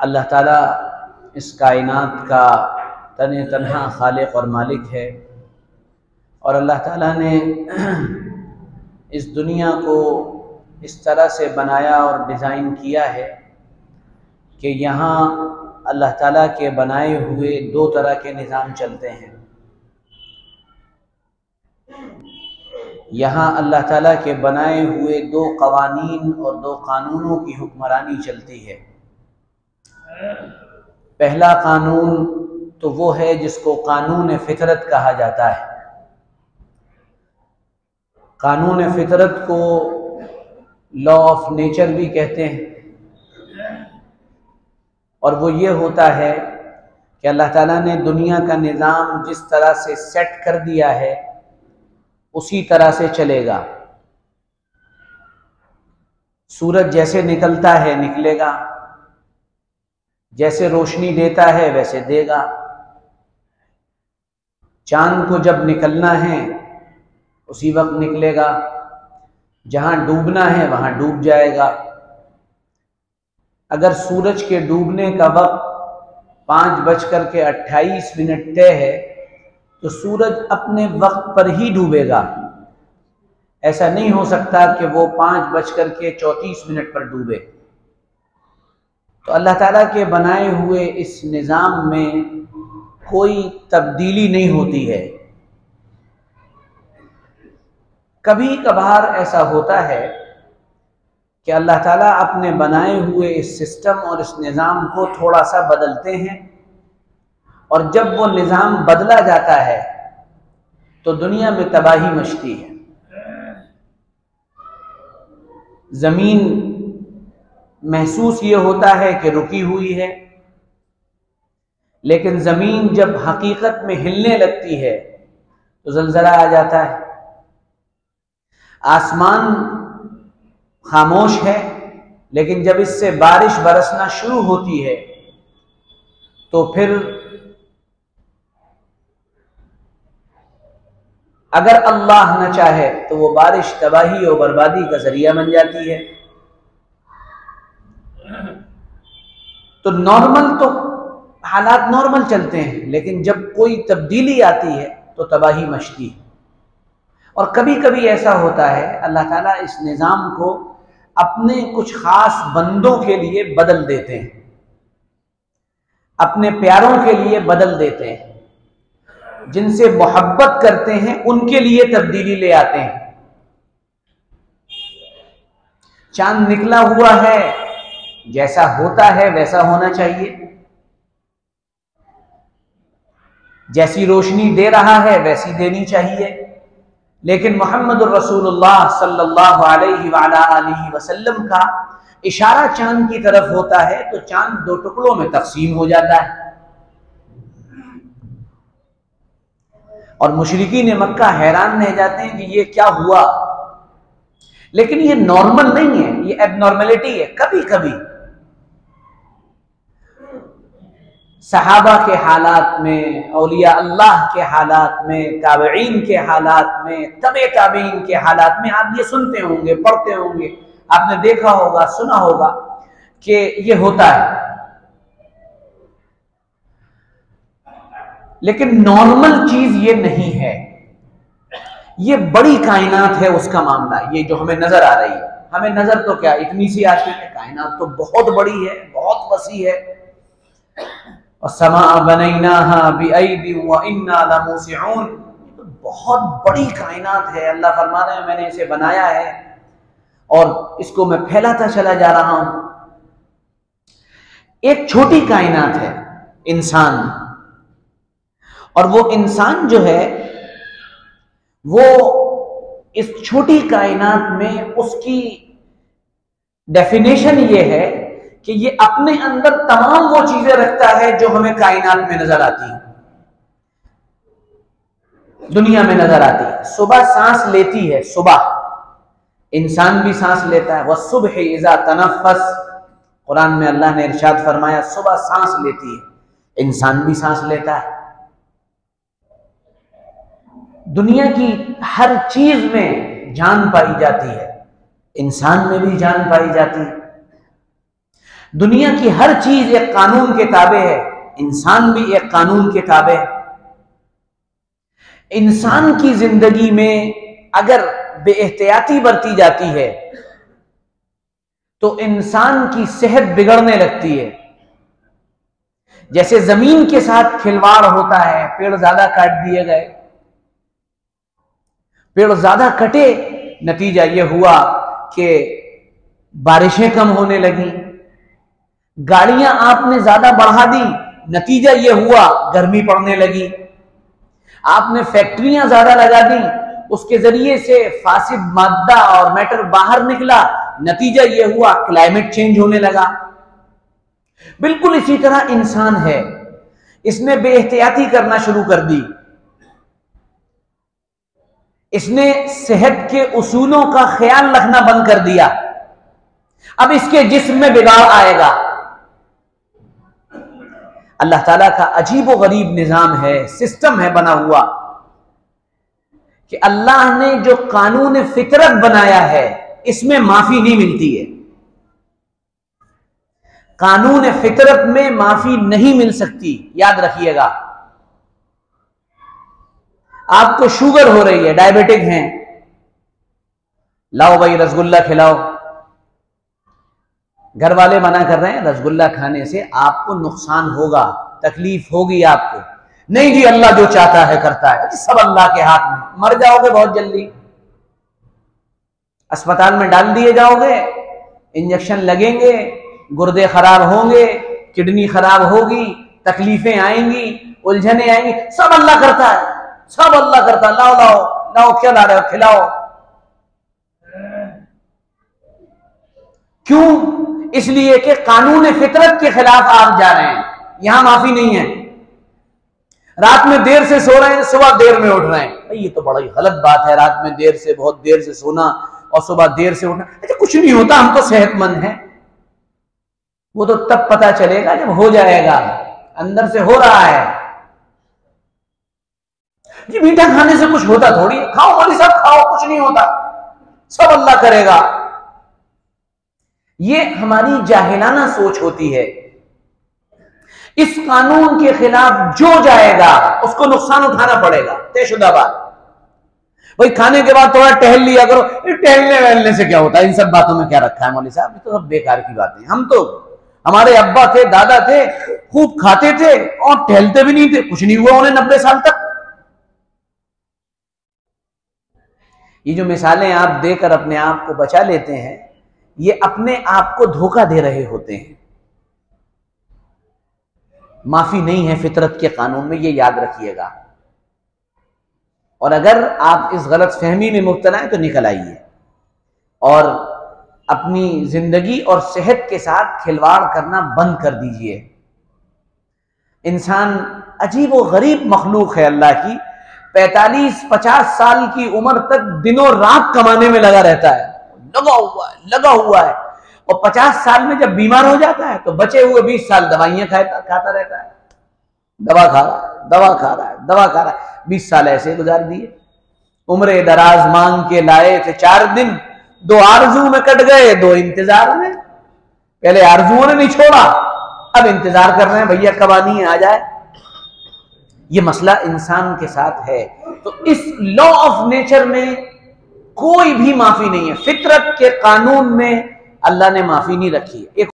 अल्लाह ताला इस कायनात का तने तन्हा खालिक और मालिक है और अल्लाह ताला ने इस दुनिया को इस तरह से बनाया और डिज़ाइन किया है कि यहाँ अल्लाह ताला के बनाए हुए दो तरह के निज़ाम चलते हैं। यहाँ अल्लाह ताला के बनाए हुए दो कवानीन और दो कानूनों की हुक्मरानी चलती है। पहला कानून तो वो है जिसको कानून फितरत कहा जाता है। कानून फितरत को लॉ ऑफ नेचर भी कहते हैं और वो ये होता है कि अल्लाह ताला ने दुनिया का निज़ाम जिस तरह से सेट कर दिया है उसी तरह से चलेगा। सूरज जैसे निकलता है निकलेगा, जैसे रोशनी देता है वैसे देगा। चांद को जब निकलना है उसी वक्त निकलेगा, जहां डूबना है वहां डूब जाएगा। अगर सूरज के डूबने का वक्त 5:28 तय है तो सूरज अपने वक्त पर ही डूबेगा। ऐसा नहीं हो सकता कि वो 5:34 पर डूबे। तो अल्लाह ताला के बनाए हुए इस निज़ाम में कोई तब्दीली नहीं होती है। कभी कभार ऐसा होता है कि अल्लाह ताला अपने बनाए हुए इस सिस्टम और इस निज़ाम को थोड़ा सा बदलते हैं और जब वो निज़ाम बदला जाता है तो दुनिया में तबाही मचती है। ज़मीन महसूस ये होता है कि रुकी हुई है, लेकिन ज़मीन जब हकीकत में हिलने लगती है तो ज़लज़ला आ जाता है। आसमान खामोश है, लेकिन जब इससे बारिश बरसना शुरू होती है तो फिर अगर अल्लाह न चाहे तो वो बारिश तबाही और बर्बादी का जरिया बन जाती है। तो नॉर्मल तो हालात नॉर्मल चलते हैं, लेकिन जब कोई तब्दीली आती है तो तबाही मचती है। और कभी कभी ऐसा होता है अल्लाह ताला इस निज़ाम को अपने कुछ खास बंदों के लिए बदल देते हैं, अपने प्यारों के लिए बदल देते हैं, जिनसे मोहब्बत करते हैं उनके लिए तब्दीली ले आते हैं। चांद निकला हुआ है, जैसा होता है वैसा होना चाहिए, जैसी रोशनी दे रहा है वैसी देनी चाहिए। लेकिन मोहम्मदुर रसूलुल्लाह सल्लल्लाहु अलैहि वसल्लम का इशारा चांद की तरफ होता है तो चांद दो टुकड़ों में तकसीम हो जाता है। और मुशरिकीन मक्का हैरान रह जाते हैं कि ये क्या हुआ। लेकिन ये नॉर्मल नहीं है, ये एबनॉर्मलिटी है। कभी कभी सहाबा के हालात में, औलिया अल्लाह के हालात में, ताबईन के हालात में, तबे ताबईन के हालात में आप ये सुनते होंगे, पढ़ते होंगे, आपने देखा होगा, सुना होगा कि ये होता है। लेकिन नॉर्मल चीज ये नहीं है, ये बड़ी कायनात है उसका मामला। ये जो हमें नजर आ रही है, हमें नजर तो क्या इतनी सी आती है, कायनात तो बहुत बड़ी है, बहुत वसी है। और समा बनैनाहा बिअयदि व इन्ना लमूसिऊन, तो बहुत बड़ी कायनात है। अल्लाह फरमा रहे हैं मैंने इसे बनाया है और इसको मैं फैलाता चला जा रहा हूं। एक छोटी कायनात है इंसान, और वो इंसान जो है वो इस छोटी कायनात में उसकी डेफिनेशन ये है कि ये अपने अंदर तमाम वो चीजें रखता है जो हमें कायनात में नजर आती है, दुनिया में नजर आती है। सुबह सांस लेती है, सुबह इंसान भी सांस लेता है। वस्सुबह इज़ा तनफ़्फ़स, कुरान में अल्लाह ने इरशाद फरमाया सुबह सांस लेती है, इंसान भी सांस लेता है। दुनिया की हर चीज में जान पाई जाती है, इंसान में भी जान पाई जाती है। दुनिया की हर चीज एक कानून के ताबे है, इंसान भी एक कानून के ताबे है। इंसान की जिंदगी में अगर बेएहतियाती बरती जाती है तो इंसान की सेहत बिगड़ने लगती है। जैसे जमीन के साथ खिलवाड़ होता है, पेड़ ज्यादा काट दिए गए, पेड़ ज्यादा कटे, नतीजा यह हुआ कि बारिशें कम होने लगी। गाड़ियां आपने ज्यादा बढ़ा दी, नतीजा यह हुआ गर्मी पड़ने लगी। आपने फैक्ट्रियां ज्यादा लगा दी, उसके जरिए से फासिद मादा और मैटर बाहर निकला, नतीजा यह हुआ क्लाइमेट चेंज होने लगा। बिल्कुल इसी तरह इंसान है, इसने बेएहतियाती करना शुरू कर दी, इसने सेहत के उसूलों का ख्याल रखना बंद कर दिया। अब इसके जिस्म में बिगाड़ आएगा। अल्लाह ताला का अजीब व गरीब निजाम है, सिस्टम है बना हुआ कि अल्लाह ने जो कानून फितरत बनाया है इसमें माफी नहीं मिलती है। कानून फितरत में माफी नहीं मिल सकती, याद रखिएगा। आपको शुगर हो रही है, डायबिटिक हैं, लाओ भाई रसगुल्ला खिलाओ। घर वाले मना कर रहे हैं, रसगुल्ला खाने से आपको नुकसान होगा, तकलीफ होगी आपको। नहीं जी, अल्लाह जो चाहता है करता है, सब अल्लाह के हाथ में। मर जाओगे बहुत जल्दी, अस्पताल में डाल दिए जाओगे, इंजेक्शन लगेंगे, गुर्दे खराब होंगे, किडनी खराब होगी, तकलीफें आएंगी, उलझने आएंगी। सब अल्लाह करता है, सब अल्लाह करता है। लाओ लाओ लाओ, क्या ला रहे हो, खिलाओ। क्यों? इसलिए कि कानून फितरत के खिलाफ आप जा रहे हैं। यहां माफी नहीं है। रात में देर से सो रहे हैं, सुबह देर में उठ रहे हैं, भाई ये तो बड़ा ही गलत बात है। रात में देर से, बहुत देर से सोना और सुबह देर से उठना। अच्छा कुछ नहीं होता, हम तो सेहतमंद हैं। वो तो तब पता चलेगा जब हो जाएगा, अंदर से हो रहा है। जी मीठा खाने से कुछ होता थोड़ी है, खाओ मौलवी साहब खाओ, कुछ नहीं होता, सब अल्लाह करेगा। ये हमारी जाहिलाना सोच होती है। इस कानून के खिलाफ जो जाएगा उसको नुकसान उठाना पड़ेगा, तयशुदा बात। भाई खाने के बाद थोड़ा टहल लिया करो। टहलने वहलने से क्या होता है, इन सब बातों में क्या रखा है मौलवी साहब, ये तो सब बेकार की बातें। हम तो, हमारे अब्बा थे, दादा थे, खूब खाते थे और टहलते भी नहीं थे, कुछ नहीं हुआ उन्हें 90 साल तक। ये जो मिसालें आप देकर अपने आप को बचा लेते हैं, ये अपने आप को धोखा दे रहे होते हैं। माफी नहीं है फितरत के कानून में, ये याद रखिएगा। और अगर आप इस गलत फहमी में मुब्तला हैं तो निकल आइए और अपनी जिंदगी और सेहत के साथ खिलवाड़ करना बंद कर दीजिए। इंसान अजीब व गरीब मखलूक है अल्लाह की। 45-50 साल की उम्र तक दिनों रात कमाने में लगा रहता है, लगा हुआ है। और 50 साल में जब बीमार हो जाता है तो बचे हुए 20 साल दवाइयां खाता रहता है, दवा खा रहा है, दवा खा रहा है, दवा खा रहा है। 20 साल ऐसे गुजार दिए। उम्र दराज मांग के लाए थे 4 दिन, 2 आरजू में कट गए, 2 इंतजार में। पहले आरजुओं ने नहीं छोड़ा, अब इंतजार कर रहे हैं भैया कब आनी आ जाए। ये मसला इंसान के साथ है। तो इस लॉ ऑफ नेचर में कोई भी माफी नहीं है। फितरत के कानून में अल्लाह ने माफी नहीं रखी है। एक